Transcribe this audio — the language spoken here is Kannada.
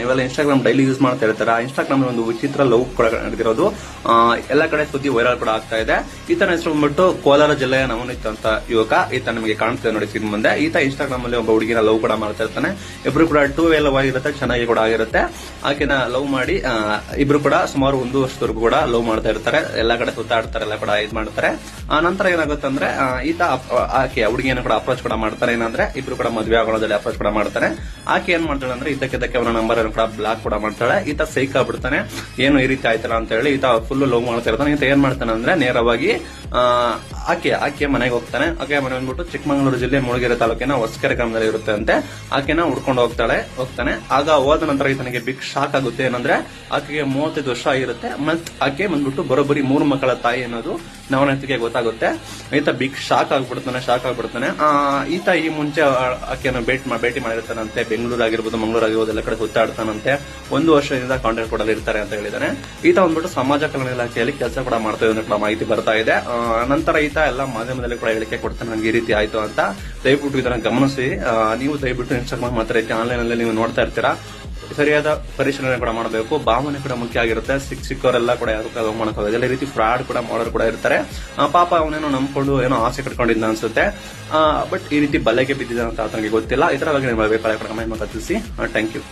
ನೀವೆಲ್ಲ ಇನ್ಸ್ಟಾಗ್ರಾಮ್ ಡೈಲಿ ಯೂಸ್ ಮಾಡ್ತಾ ಇರ್ತಾರ. ಇನ್ಸ್ಟಾಗ್ರಾಮ್ ಒಂದು ವಿಚಿತ್ರ ಲವ್ ಕೂಡ ನಡೆದಿರೋದು ಎಲ್ಲ ಕಡೆ ಸುದ್ದಿ ವೈರಲ್ ಕೂಡ ಆಗ್ತಾ ಇದೆ. ಈತನ ಹೆಸರು ಬಂದ್ಬಿಟ್ಟು ಕೋಲಾರ ಜಿಲ್ಲೆಯ ನವನೀತ್ ಅಂತ ಯುವಕ. ಈತ ನಿಮಗೆ ಕಾಣ್ತಿದೆ ನೋಡಿ ಸ್ಕ್ರೀನ್ ಮುಂದೆ. ಈತ ಇನ್ಸ್ಟಾಗ್ರಾಮ್ ಅಲ್ಲಿ ಒಬ್ಬ ಹುಡುಗಿನ ಲವ್ ಕೂಡ ಮಾಡ್ತಾ ಇರ್ತಾನೆ. ಇಬ್ರು ಕೂಡ 2 ವೇ ಲವ್ ಆಗಿರುತ್ತೆ, ಚೆನ್ನಾಗಿ ಕೂಡ ಆಗಿರುತ್ತೆ. ಆಕೆನ ಲವ್ ಮಾಡಿ ಇಬ್ರು ಕೂಡ ಸುಮಾರು 1 ವರ್ಷದವರೆಗೂ ಕೂಡ ಲವ್ ಮಾಡ್ತಾ ಇರ್ತಾರೆ. ಎಲ್ಲ ಕಡೆ ಸುತ್ತಾಡ್ತಾರೆ, ಎಲ್ಲ ಕೂಡ ಇದ್ ಮಾಡ್ತಾರೆ. ಆ ನಂತರ ಏನಾಗುತ್ತೆ ಅಂದ್ರೆ ಈತ ಆಕೆ ಹುಡುಗಿಯನ್ನು ಕೂಡ ಅಪ್ರೋಚ್ ಕೂಡ ಮಾಡ್ತಾರೆ. ಏನಂದ್ರೆ ಇಬ್ರು ಕೂಡ ಮದುವೆ ಆಗೋದ್ರಲ್ಲಿ ಅಪ್ರೋಚ್ ಕೂಡ ಮಾಡ್ತಾರೆ. ಆಕೆ ಏನ್ ಮಾಡ್ತಾಳೆ ಅಂದ್ರೆ ಇದಕ್ಕೆ ಅವನ ನಂಬರ್ ಕೂಡ ಬ್ಲಾಕ್ ಕೂಡ ಮಾಡ್ತಾಳೆ. ಈತ ಸೈಕ್ ಆಗ್ಬಿಡ್ತಾನೆ, ಏನು ಈ ರೀತಿ ಆಯ್ತಲ್ಲ ಅಂತ ಹೇಳಿ. ಈತ ಫುಲ್ ಲವ್ ಮಾಡ್ತಾ ಇರ್ತಾನೆ. ಈತ ಏನ್ ಮಾಡ್ತಾನೆ ಅಂದ್ರೆ ನೇರವಾಗಿ ಆಕೆ ಮನೆಗೆ ಹೋಗ್ತಾನೆ. ಆಕೆ ಮನೆ ಬಂದ್ಬಿಟ್ಟು ಚಿಕ್ಕಮಗಳೂರು ಜಿಲ್ಲೆ ಮುಳಗೆರೆ ತಾಲೂಕಿನ ಹೊಸಕೆರೆ ಗ್ರಾಮದಲ್ಲಿ ಇರುತ್ತೆ ಅಂತೆ. ಆಕೆನ ಹುಡ್ಕೊಂಡು ಹೋಗ್ತಾನೆ. ಆಗ ಹೋದ ನಂತರ ಈತನಿಗೆ ಬಿಗ್ ಶಾಕ್ ಆಗುತ್ತೆ. ಏನಂದ್ರೆ ಆಕೆಗೆ 35 ವರ್ಷ ಆಗಿರುತ್ತೆ. ಮತ್ ಆಕೆ ಬಂದ್ಬಿಟ್ಟು ಬರೋಬ್ಬರಿ 3 ಮಕ್ಕಳ ತಾಯಿ ಅನ್ನೋದು ನವನೀತ್ಗೆ ಗೊತ್ತಾಗುತ್ತೆ. ಈತ ಬಿಗ್ ಶಾಕ್ ಆಗ್ಬಿಡ್ತಾನೆ. ಈತ ಈ ಮುಂಚೆ ಆಕೆಯನ್ನು ಭೇಟಿ ಮಾಡಿರ್ತಾನಂತೆ. ಬೆಂಗಳೂರು ಆಗಿರ್ಬೋದು, ಮಂಗಳೂರು ಆಗಿರ್ಬೋದು, ಎಲ್ಲ ಕಡೆ ಸುತ್ತಾಡ್ತಾನಂತೆ. 1 ವರ್ಷದಿಂದ ಕಾಂಟ್ಯಾಕ್ಟ್ ಕೂಡ ಇರ್ತಾರೆ ಅಂತ ಹೇಳಿದಾನೆ. ಈತ ಬಂದ್ಬಿಟ್ಟು ಸಮಾಜ ಕಲ್ಯಾಣ ಇಲಾಖೆಯಲ್ಲಿ ಕೆಲಸ ಕೂಡ ಮಾಡ್ತಾ ಇದ್ದಾನೆ ಕೂಡ ಮಾಹಿತಿ ಬರ್ತಾ ಇದೆ. ನಂತರ ಈತ ಎಲ್ಲ ಮಾಧ್ಯಮದಲ್ಲಿ ಕೂಡ ಹೇಳಿಕೆ ಕೊಡ್ತಾನೆ, ನನಗೆ ಈ ರೀತಿ ಆಯ್ತು ಅಂತ. ದಯವಿಟ್ಟು ಇದನ್ನ ಗಮನಿಸಿ. ನೀವು ದಯವಿಟ್ಟು ಇನ್ಸ್ಟಾಗ್ರಾಮ್ ಮಾತ್ರ ಆನ್ಲೈನ್ ಅಲ್ಲಿ ನೀವು ನೋಡ್ತಾ ಇರ್ತೀರಾ, ಸರಿಯಾದ ಪರಿಶೀಲನೆ ಕೂಡ ಮಾಡಬೇಕು. ಭಾವನೆ ಕೂಡ ಮುಖ್ಯ ಆಗಿರುತ್ತೆ. ಸಿಕ್ಕವರೆಲ್ಲ ಕೂಡ ಯಾರು ಲವ್ ಮಾಡೋಕ್ಕಾಗೋದಿಲ್ಲ. ಈ ರೀತಿ ಫ್ರಾಡ್ ಕೂಡ ಮಾಡೋರು ಕೂಡ ಇರ್ತಾರೆ. ಪಾಪ ಅವನೇನೋ ನಂಬ್ಕೊಂಡು ಏನೋ ಆಸೆ ಕಟ್ಕೊಂಡಿದ್ದ ಅನ್ಸುತ್ತೆ. ಬಟ್ ಈ ರೀತಿ ಬಲೆಗೆ ಬಿದ್ದಿದೆ ಅಂತ ಆತನಿಗೆ ಗೊತ್ತಿಲ್ಲ. ಇದರ ಬಗ್ಗೆ ನಿಮ್ಮ ಅಭಿಪ್ರಾಯ ಕೂಡ ಕಮೆಂಟ್ ಮಾಡಿ ತಿಳಿಸಿ. Thank you.